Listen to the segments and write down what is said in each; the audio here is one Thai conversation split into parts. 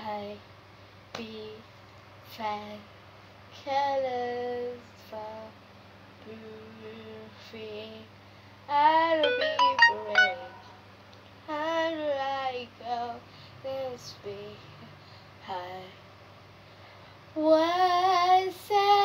ให้ปีแฟนแค่เลิกฟังบูฟี I'll be brave how do I go let's be high what say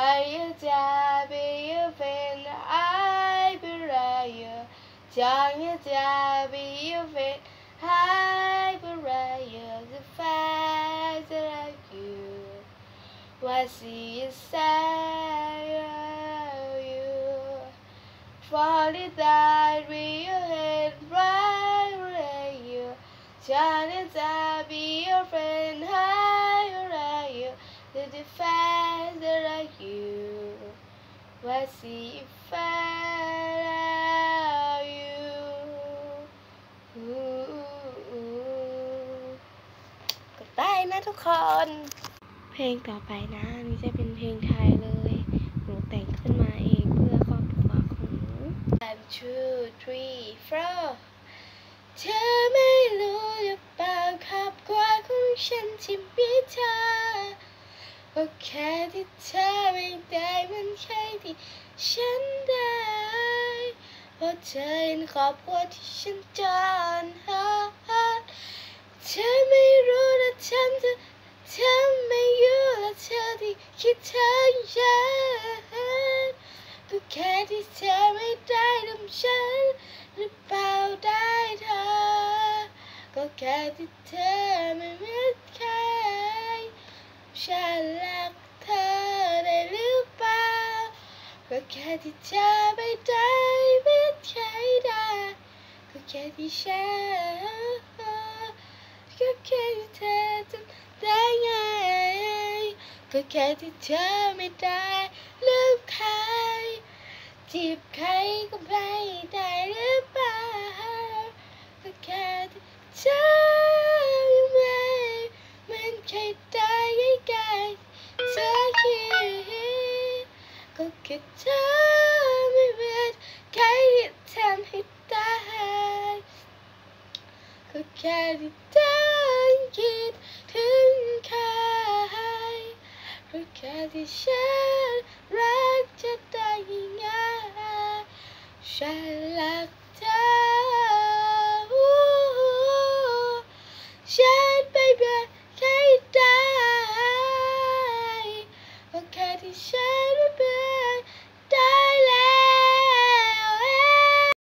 are you there be you when I be right don't you there be you when I be right the fact that I you what you say you falling down with your head right where you trying to be your friend higher you the fact that I you what you find you ก็ได้นะทุกคนเพลงต่อไปนะนี่จะเป็นเพลงไทยเลยหนูแต่งขึ้นมาเองเพื่อครอบครัวของหนู 1 2 3 4เธอไม่รู้หรือเปล่าครอบครัวของฉันที่มีเธอก็แค่ที่เธอไม่ได้เหมือนใครที่ฉันได้เพราะเธอเป็นครอบครัวที่ฉันจนหาเธอไม่รู้และเธอไม่อยู่และเธอที่คิดถึงฉันก็แค่ที่เธอไม่ได้ทำฉันหรือเปล่าได้เธอก็แค่ที่เธอไม่เหมือนใครฉันรักเธอได้หรือเปล่าก็แค่ที่เธอไม่ได้เหมือนใครได้ก็แค่ที่ฉันก็แค่ที่เธอทำได้ไงก็แค่ที่เธอไม่ได้ลืมใครจีบใครก็ไม่ได้หรือเปล่าก็แค่ที่เธอยังไม่เหมือนใครได้ใกล้ๆเธอคิดก็แค่เธอไม่เหมือนใครที่ทำให้ตายก็แค่ที่เธอคิดถึงใครก็แค่ที่ฉันรักเธอได้ง่ายๆฉันรักเธอ